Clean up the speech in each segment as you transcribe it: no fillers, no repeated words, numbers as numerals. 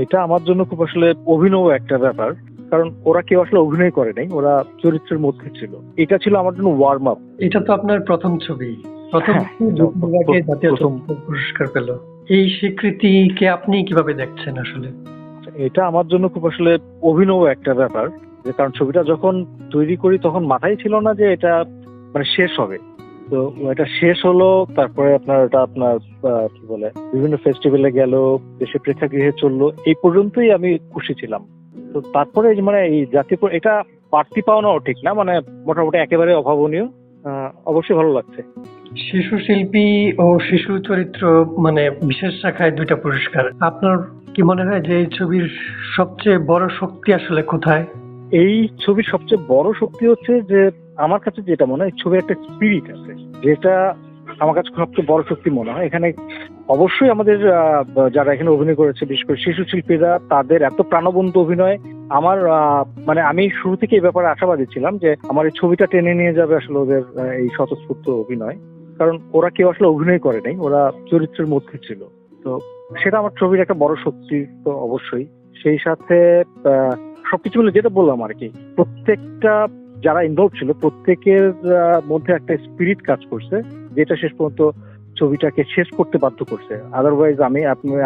এটা আমার জন্য খুব আসলে অভিনব একটা ব্যাপার, কারণ ওরা কেউ আসলে অভিনয় করে নাই, ওরা চরিত্রের মধ্যে ছিল। এটা ছিল আমার জন্য ওয়ার্ম আপ। এটা তো আপনার প্রথম ছবি, প্রথম হ্যাঁ, ছবি এটা বিভাগে জাতীয় প্রথম। চলচ্চিত্র পুরস্কার পেল। এই স্বীকৃতিকে আপনি কিভাবে দেখছেন আসলে? এটা আমার জন্য খুব আসলে অভিনব একটা ব্যাপার, যে কারণ ছবিটা যখন তৈরি করি তখন মাথায় ছিল না যে এটা মানে শেষ হবে। তো এটা শেষ হলো, তারপরে আপনার কি বলে বিভিন্ন ফেস্টিভ্যালে গেল, দেশে প্রেক্ষাগৃহে চললো, এই পর্যন্তই আমি খুশি ছিলাম। তো তারপরে মানে এই জাতীয় এটা বাড়তি পাওনাও ঠিক না, মানে মোটামুটি একেবারে অভাবনীয়। অবশ্যই ভালো লাগছে। শিশু শিল্পী ও শিশু চরিত্র মানে বিশেষ শাখায় 2টা পুরস্কার। আপনার কি মনে হয় যে এই ছবির সবচেয়ে বড় শক্তি আসলে কোথায়? এই ছবির সবচেয়ে বড় শক্তি হচ্ছে যে আমার কাছে যেটা মনে হয়, ছবির একটা স্পিরিট আছে, যেটা আমার কাছে সবচেয়ে বড় শক্তি মনে হয়। এখানে অবশ্যই আমাদের যারা এখানে অভিনয় করেছে, বিশেষ করে শিশু শিল্পীরা, তাদের এত প্রাণবন্ত অভিনয়। আমার মানে আমি শুরু থেকে এই ব্যাপারে আশাবাদী ছিলাম যে আমার এই ছবিটা টেনে নিয়ে যাবে আসলে ওদের এই স্বতঃস্ফূর্ত অভিনয়, কারণ ওরা কেউ আসলে অভিনয় করে নাই, ওরা চরিত্রের মধ্যে ছিল। তো সেটা আমার ছবির একটা বড় শক্তি তো অবশ্যই। সেই সাথে সবকিছু মিলে যেটা বললাম আর কি, প্রত্যেকটা যারা ইনভলভ ছিল প্রত্যেকের মধ্যে একটা স্পিরিট কাজ করছে, যেটা শেষ পর্যন্ত ছবিটাকে শেষ করতে বাধ্য করছে। আদারওয়াইজ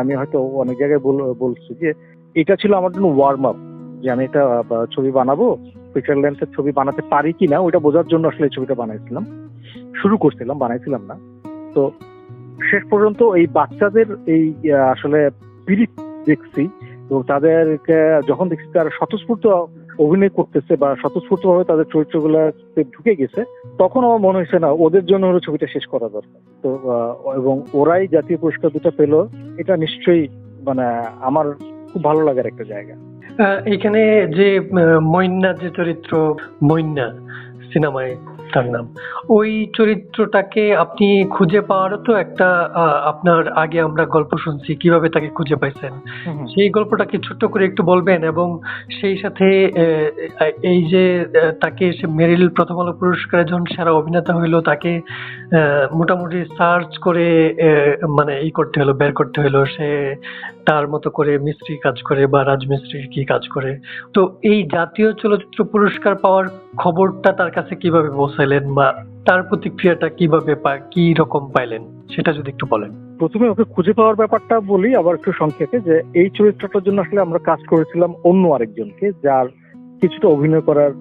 আমি হয়তো অনেক জায়গায় বলছি যে এটা ছিল আমার জন্য ওয়ার্ম আপ, যে আমি একটা ছবি বানাবো, ফিচার লেন্থের ছবি বানাতে পারি কিনা ওইটা বোঝার জন্য আসলে এই ছবিটা বানাইছিলাম, শুরু করছিলাম, বানাইছিলাম না। তো শেষ পর্যন্ত এই বাচ্চাদের এই আসলে স্পিরিট দেখছি, এবং তাদেরকে যখন দেখছি তারা স্বতঃস্ফূর্ত অভিনয় করতেছে বা স্বতঃস্ফূর্ত ভাবে তাদের চরিত্রগুলোতে ঢুকে গেছে, তখন আমার মনে হয়েছে না ওদের জন্য হলো ছবিটা শেষ করা দরকার। তো এবং ওরাই জাতীয় পুরস্কার দুটো পেলো, এটা নিশ্চয়ই মানে আমার খুব ভালো লাগার একটা জায়গা। এখানে যে মইন্না যে চরিত্র, মইন্না সিনেমায় তার নাম, ওই চরিত্রটাকে আপনি খুঁজে পাওয়ারও তো একটা আপনার আগে আমরা গল্প শুনছি কিভাবে তাকে খুঁজে পাইছেন, সেই গল্পটাকে ছোট্ট করে একটু বলবেন। এবং সেই সাথে এই যে তাকে সে মেরিল প্রথম আলো পুরস্কারে যখন সেরা অভিনেতা হইলো, তাকে মোটামুটি সার্চ করে মানে করতে হলো, বের করতে হলো সে তার মতো করে মিস্ত্রি কাজ করে বা রাজমিস্ত্রি কি কাজ করে। তো এই জাতীয় চলচ্চিত্র পুরস্কার পাওয়ার খবরটা তার কাছে কিভাবে পৌঁছাইলেন বা তার প্রতিক্রিয়াটা কিভাবে কি রকম পাইলেন, সেটা যদি একটু বলেন। প্রথমে ওকে খুঁজে পাওয়ার ব্যাপারটা বলি আবার একটু সংক্ষেপে, যে এই চরিত্রটার জন্য আসলে আমরা কাজ করেছিলাম অন্য আরেকজনকে, যার কিছুটা অভিনয় করার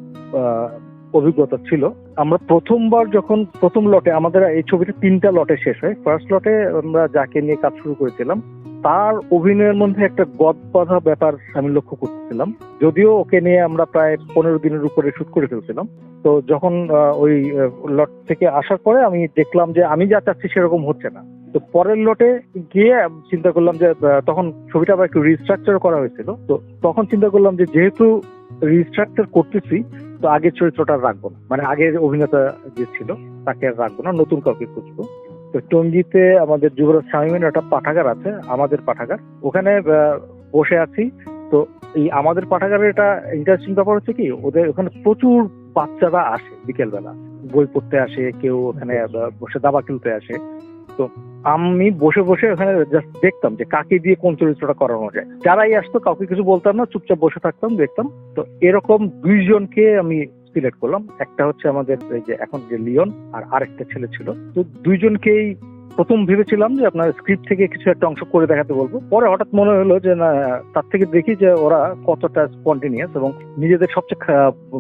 অভিজ্ঞতা ছিল। আমরা প্রথমবার যখন প্রথম লটে, আমাদের এই ছবিটা 3টা লটে শেষ হয়, ফার্স্ট লটে আমরা যাকে নিয়ে কাজ শুরু করেছিলাম তার অভিনয়ের মধ্যে একটা গদ বাঁধা ব্যাপার আমি লক্ষ্য করতেছিলাম, যদিও ওকে নিয়ে আমরা প্রায় 15 দিনের উপরে শুট করে ফেলছিলাম। তো যখন ওই লট থেকে আসার পরে আমি দেখলাম যে আমি যা চাচ্ছি সেরকম হচ্ছে না। তো পরের লটে গিয়ে চিন্তা করলাম যে তখন ছবিটা আবার একটু রিস্ট্রাকচার করা হয়েছিল, তো তখন চিন্তা করলাম যে যেহেতু রিস্ট্রাকচার করতেছি, তো আগের চরিত্রটা রাখবো না, মানে আগের অভিনেতা যে ছিল তাকে আর রাখবো না, নতুন কাউকে খুঁজবো। তো টঙ্গীতে আমাদের যুবরাজ শামীমের একটা পাঠাগার আছে, আমাদের পাঠাগার, ওখানে বসে আছি। তো এই আমাদের পাঠাগারের এটা ইন্টারেস্টিং ব্যাপার হচ্ছে কি, ওদের ওখানে প্রচুর বাচ্চারা আসে, বিকেল বেলা বই পড়তে আসে, কেউ ওখানে বসে দাবা খেলতে আসে। তো আমি বসে বসে ওখানে জাস্ট দেখতাম যে কাকে দিয়ে কোন চরিত্রটা করানো যায়। যারাই আসতো কাউকে কিছু বলতাম না, চুপচাপ বসে থাকতাম, দেখতাম। তো এরকম 2 জনকে আমি সিলেক্ট করলাম। একটা হচ্ছে আমাদের এই যে এখন যে লিওন, আর আরেকটা ছেলে ছিল। তো 2 জনকেই প্রথম ভেবেছিলাম যে আপনার স্ক্রিপ্ট থেকে কিছু একটা অংশ করে দেখাতে বলবো, পরে হঠাৎ মনে হলো যে না, তার থেকে দেখি যে ওরা কতটা স্পন্টেনিয়াস এবং নিজেদের সবচেয়ে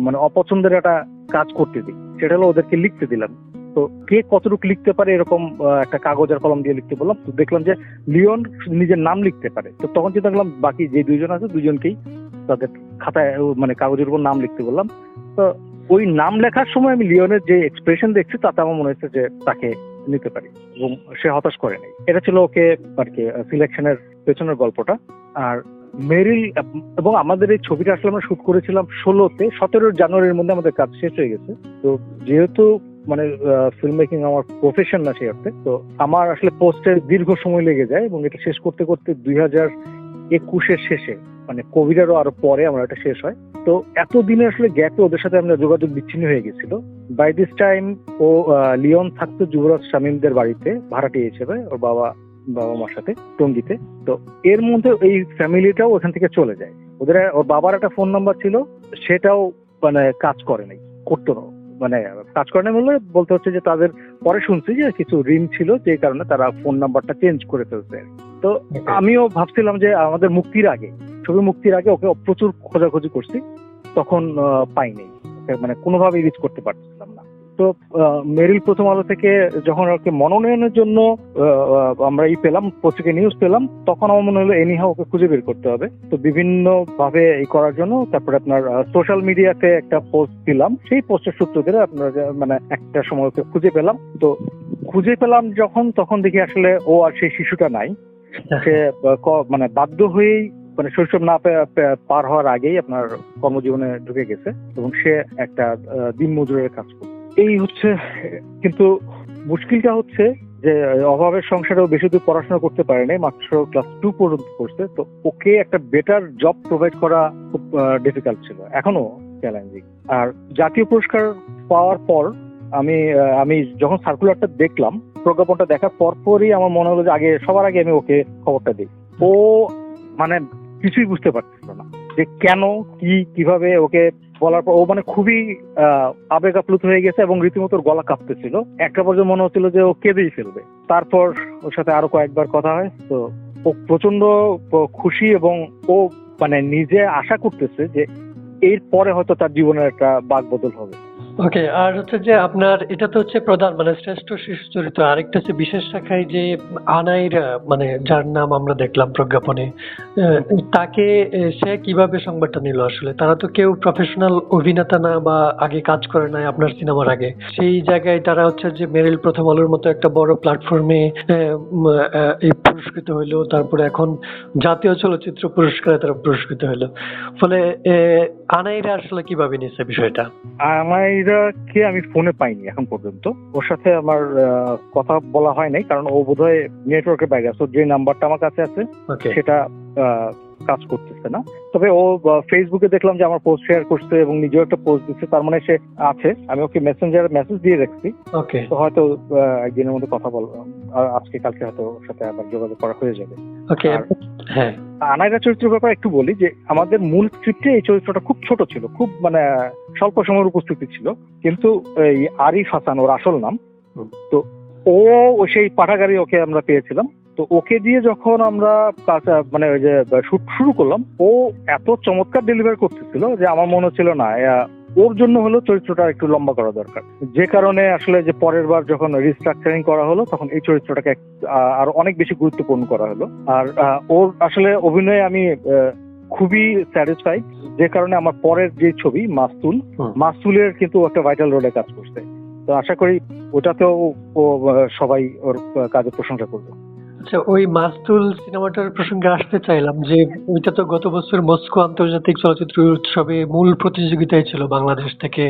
মানে অপছন্দের একটা কাজ করতে দিই, সেটা হলো ওদেরকে লিখতে দিলাম। তো কে কতটুকু লিখতে পারে এরকম একটা কাগজ আর কলম দিয়ে লিখতে বললাম। তো দেখলাম যে লিওন নিজের নাম লিখতে পারে। তো তখন চিন্তা করলাম বাকি যে 2 জন আছে 2 জনকেই তাদের খাতায় মানে কাগজের উপর নাম লিখতে বললাম। তো ওই নাম লেখার সময় আমি লিওনের যে এক্সপ্রেশন দেখছি তাতে আমার মনে হচ্ছে যে তাকে নিতে পারি, এবং সে হতাশ করেনি। এটা ছিল ওকে আর কি সিলেকশনের পেছনের গল্পটা। আর মেরিল এবং আমাদের এই ছবিটা আসলে আমরা শুট করেছিলাম 16তে, 17 জানুয়ারির মধ্যে আমাদের কাজ শেষ হয়ে গেছে। তো যেহেতু মানে ফিল্ম মেকিং আমার প্রফেশন না সেই অর্থে, তো আমার আসলে পোস্টে দীর্ঘ সময় লেগে যায়, এবং এটা শেষ করতে করতে 2021-এর শেষে, মানে কোভিডেরও আরো পরে আমরা এটা শেষ হয়। তো এতদিনে আসলে গ্যাপে ওদের সাথে আমরা যোগাযোগ বিচ্ছিন্ন হয়ে গেছিল। বাই দিস টাইম ও লিওন থাকতো যুবরাজ শামীমদের বাড়িতে ভাড়াটিয়া হিসেবে, ওর বাবা বাবা মার সাথে টঙ্গীতে। তো এর মধ্যে এই ফ্যামিলিটাও ওখান থেকে চলে যায়। ওর বাবার একটা ফোন নাম্বার ছিল, সেটাও মানে কাজ করে নাই, করতো না, মানে কাজ করে না বলতে হচ্ছে যে তাদের পরে শুনছি যে কিছু ঋণ ছিল, যে কারণে তারা ফোন নাম্বারটা চেঞ্জ করে ফেলছে। তো আমিও ভাবছিলাম যে আমাদের মুক্তির আগে, ছবি মুক্তির আগে ওকে প্রচুর খোঁজাখুঁজি করছি, তখন পাইনি, মানে কোনোভাবেই রিচ করতে পারছিলাম না। তো মেরিল প্রথম আলো থেকে যখন ওকে মনোনয়নের জন্য আমরা পেলাম, পত্রিকায় নিউজ পেলাম, তখন আমার মনে হলো এনিহাও ওকে খুঁজে বের করতে হবে। তো বিভিন্ন ভাবে এই করার জন্য তারপরে আপনার সোশ্যাল মিডিয়াতে একটা পোস্ট দিলাম, সেই পোস্টের সূত্র ধরে আপনার মানে একটা সময় ওকে খুঁজে পেলাম। তো খুঁজে পেলাম যখন, তখন দেখি আসলে ও আর সেই শিশুটা নাই। সে মানে বাধ্য হয়েই, মানে শৈশব না পার হওয়ার আগেই আপনার কর্মজীবনে ঢুকে গেছে এবং সে একটা দিনমজুরের কাজ করে। এই হচ্ছে, কিন্তু মুশকিলটা হচ্ছে যে অভাবের সংসারেও বেশি দূর পড়াশোনা করতে পারেনি, মাত্র ক্লাস 2 পর্যন্ত করছে। তো ওকে একটা বেটার জব প্রোভাইড করা খুব ডিফিকাল্ট ছিল, এখনো চ্যালেঞ্জিং। আর জাতীয় পুরস্কার পাওয়ার পর আমি যখন সার্কুলারটা দেখলাম, প্রজ্ঞাপনটা দেখার পরপরই আমার মনে হলো যে সবার আগে আমি ওকে খবরটা দিই। ও মানে কিছুই বুঝতে পারছিল না যে কেন, কিভাবে। ওকে বলার পর ও মানে খুবই আবেগ আপ্লুত হয়ে গেছে এবং রীতিমতো গলা কাঁপতেছিল। একটা পর্যন্ত মনে হচ্ছিল যে ও কেঁদেই ফেলবে। তারপর ওর সাথে আরো কয়েকবার কথা হয়, তো ও প্রচন্ড খুশি এবং ও মানে নিজে আশা করতেছে যে এর পরে হয়তো তার জীবনের একটা বাঁকবদল হবে। ওকে, আর হচ্ছে যে আপনার এটা তো হচ্ছে প্রধান মানে শ্রেষ্ঠ শিশু চরিত্র, আরেকটা হচ্ছে বিশেষ শাখায় যে আনাইরা, মানে যার নাম আমরা দেখলাম প্রজ্ঞাপনে, তাকে সে কিভাবে সংবাদটা নিল? আসলে তারা তো কেউ প্রফেশনাল অভিনেতা না বা আগে কাজ করে নাই আপনার সিনেমার আগে, সেই জায়গায় তারা হচ্ছে যে মেরিল প্রথম আলোর মতো একটা বড় প্ল্যাটফর্মে এই পুরস্কৃত হইলো, তারপরে এখন জাতীয় চলচ্চিত্র পুরস্কারে তারা পুরস্কৃত হইলো। ফলে আনাইরা আসলে কিভাবে নিচ্ছে বিষয়টা? আমাইরাকে আমি ফোনে পাইনি এখন পর্যন্ত, ওর সাথে আমার কথা বলা হয় নাই, কারণ ও বোধহয় নেটওয়ার্কের বাইরে আছে। যে নাম্বারটা আমার কাছে আছে সেটা কাজ করতেছে না। তবে ও ফেসবুকে দেখলাম যে আমার পোস্ট শেয়ার করছে এবং নিজেও একটা পোস্ট দিচ্ছে, তার মানে সে আছে। আমি ওকে মেসেঞ্জারে মেসেজ দিয়ে রাখছি, তো হয়তো একদিনের মধ্যে কথা বলবো, আজকে কালকে হয়তো ওর সাথে আবার যোগাযোগ করা হয়ে যাবে। হ্যাঁ, আনাইরা চরিত্রের ব্যাপারে একটু বলি যে আমাদের মূল স্ক্রিপ্টে এই চরিত্রটা খুব ছোট ছিল, খুব মানে স্বল্প সময়ের উপস্থিতি ছিল, কিন্তু এই আরিফ হাসান ওর আসল নাম। তো ও সেই পাঠাগারে ওকে আমরা পেয়েছিলাম। তো ওকে দিয়ে যখন আমরা মানে ওই যে শুট শুরু করলাম, ও এত চমৎকার ডেলিভার করতেছিল যে আমার মনে হচ্ছিল না ওর জন্য হলো চরিত্রটা একটু লম্বা করা দরকার। যে কারণে আসলে যে পরের বার যখন রিস্ট্রাকচারিং করা হলো, তখন এই চরিত্রটাকে আরো অনেক বেশি গুরুত্বপূর্ণ করা হলো। আর ওর আসলে অভিনয়ে আমি খুবই স্যাটিসফাইড, যে কারণে আমার পরের যে ছবি মাসতুলের কিন্তু একটা ভাইটাল রোলে কাজ করছে। তো আশা করি ওটাতেও ও সবাই ওর কাজের প্রশংসা করবে। আচ্ছা, ওই মাসতুল সিনেমাটার প্রসঙ্গে আসতে চাইলাম যে ওইটা তো গত বছর মস্কো আন্তর্জাতিক চলচ্চিত্র উৎসবে মূল প্রতিযোগিতায় ছিল, বাংলাদেশ থেকে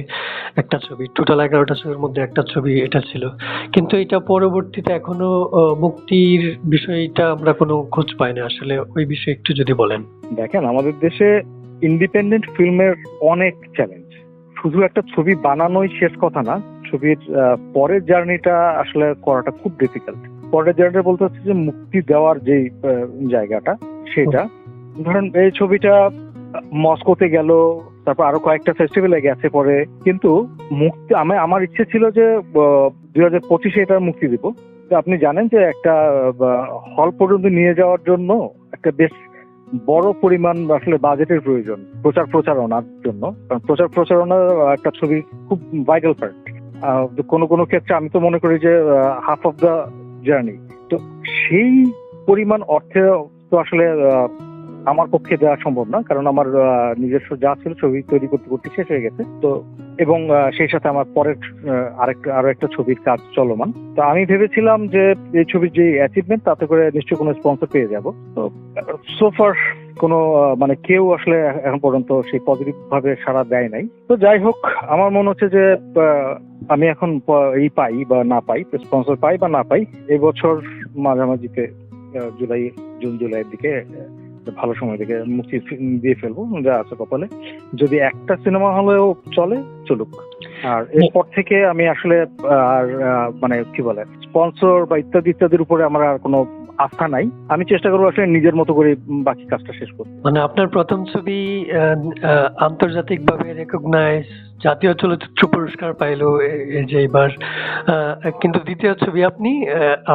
একটা ছবি, টোটাল 11টা ছবির মধ্যে একটা ছবি এটা ছিল, কিন্তু এটা পরবর্তীতে এখনো মুক্তির বিষয়টা আমরা কোনো খোঁজ পাই না। আসলে ওই বিষয়ে একটু যদি বলেন। দেখেন, আমাদের দেশে ইন্ডিপেন্ডেন্ট ফিল্মের অনেক চ্যালেঞ্জ। শুধু একটা ছবি বানানোই শেষ কথা না, ছবির পরের জার্নিটা আসলে করাটা খুব ডিফিকাল্ট। পরের জার্নিটা বলতে হচ্ছে যে মুক্তি দেওয়ার যে জায়গাটা, সেটা ধরেন এই ছবিটা মস্কোতে গেল, তারপর আরো কয়েকটা ফেস্টিভ্যালে গেছে পরে, কিন্তু মুক্তি আমার ইচ্ছে ছিল যে 2025-এ এটা মুক্তি দিব। তো আপনি জানেন যে একটা হল পর্যন্ত নিয়ে যাওয়ার জন্য একটা বেশ বড় পরিমাণ আসলে বাজেটের প্রয়োজন প্রচারণার জন্য, কারণ প্রচারণা একটা ছবি খুব ভাইটাল পার্ট। কোনো ক্ষেত্রে আমি তো মনে করি যে হাফ অফ দ্য জার্নি। তো সেই পরিমাণ অর্থে তো আসলে আমার পক্ষে দেওয়া সম্ভব না, কারণ আমার নিজস্ব যা ছিল ছবি তৈরি করতে করতে শেষ হয়ে গেছে। তো এবং সেই সাথে আমার পরের আরো একটা ছবির কাজ চলমান। তো আমি ভেবেছিলাম যে এই ছবির যে অ্যাচিভমেন্ট, তাতে করে নিশ্চয়ই কোনো স্পন্সর পেয়ে যাব। তো সোফার কোনো মানে কেউ আসলে এখন পর্যন্ত সেই পজিটিভ ভাবে সাড়া দেয় নাই। তো যাই হোক, আমার মনে হচ্ছে যে আমি এখন এই পাই বা না পাই, স্পন্সর পাই বা না পাই, এই বছর মাঝামাঝিতে জুন জুলাইয়ের দিকে ভালো সময় থেকে মুক্তি দিয়ে ফেলবো যা আছে কপালে। যদি একটা সিনেমা হলেও চলুক। আর এরপর থেকে আমি আসলে আর মানে কি বলে স্পন্সর বা ইত্যাদির উপরে আমার আর কোনো আস্থা নাই। আমি চেষ্টা করবো আসলে নিজের মতো করে বাকি কাজটা শেষ করতে। মানে আপনার প্রথম ছবি আন্তর্জাতিকভাবে রেকগনাইজ, জাতীয় চলচ্চিত্র পুরস্কার পাইলো এই যে এবার, কিন্তু দ্বিতীয় ছবি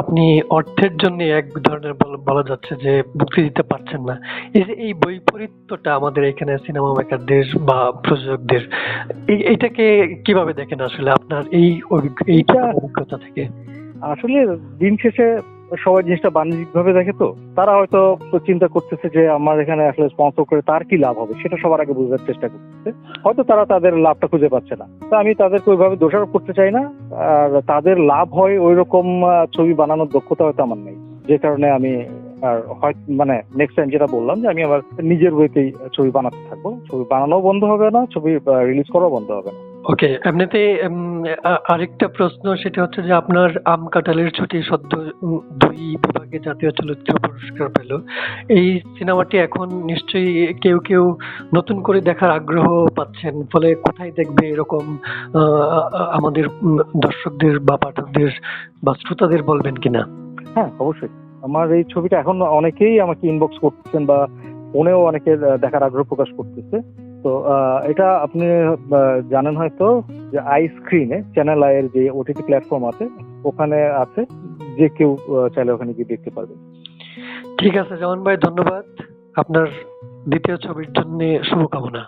আপনি অর্থের জন্য এক ধরনের বলা যাচ্ছে যে মুক্তি দিতে পারছেন না। এই যে এই বৈপরীত্যটা আমাদের এখানে সিনেমা মেকারদের বা প্রযোজকদের, এইটাকে কিভাবে দেখেন আসলে আপনার এই অভিজ্ঞতা থেকে? আসলে দিন শেষে সবাই জিনিসটা বাণিজ্যিক ভাবে দেখে, তো তারা হয়তো চিন্তা করতেছে যে আমার এখানে আসলে স্পন্সর করে তার কি লাভ হবে সেটা সবার আগে বোঝার চেষ্টা করতেছে। হয়তো তারা তাদের লাভটা খুঁজে পাচ্ছে না, তো আমি তাদেরকে ওইভাবে দোষারোপ করতে চাই না। আর তাদের লাভ হয় ওই রকম ছবি বানানোর দক্ষতা হয়তো আমার নেই, যে কারণে আমি আর হয়তো মানে নেক্সট টাইম যেটা বললাম যে আমি আবার নিজের ওয়েতেই ছবি বানাতে থাকবো। ছবি বানানোও বন্ধ হবে না, ছবি রিলিজ করাও বন্ধ হবে না। ওকে, এমনিতে আরেকটা প্রশ্ন, সেটা হচ্ছে যে আপনার আম কাঁঠালের ছুটি সদ্য 2 বিভাগে জাতীয় চলচ্চিত্র পুরস্কার পেল। এই সিনেমাটি এখন নিশ্চয়ই কেউ কেউ নতুন করে দেখার আগ্রহ পাচ্ছেন, ফলে কোথায় দেখবে এরকম আমাদের দর্শকদের বা পাঠকদের বা শ্রোতাদের বলবেন কিনা? হ্যাঁ, অবশ্যই। আমার এই ছবিটা এখন অনেকেই আমাকে ইনবক্স করতেছেন বা ফোনেও অনেকে দেখার আগ্রহ প্রকাশ করতেছে। তো এটা আপনি জানেন হয়তো যে আই স্ক্রিনে চ্যানেল আই এর যে ওটিটি প্ল্যাটফর্ম আছে ওখানে আছে, যে কেউ চাইলে ওখানে গিয়ে দেখতে পারবে। ঠিক আছে জামান ভাই, ধন্যবাদ। আপনার দ্বিতীয় ছবির জন্য শুভকামনা।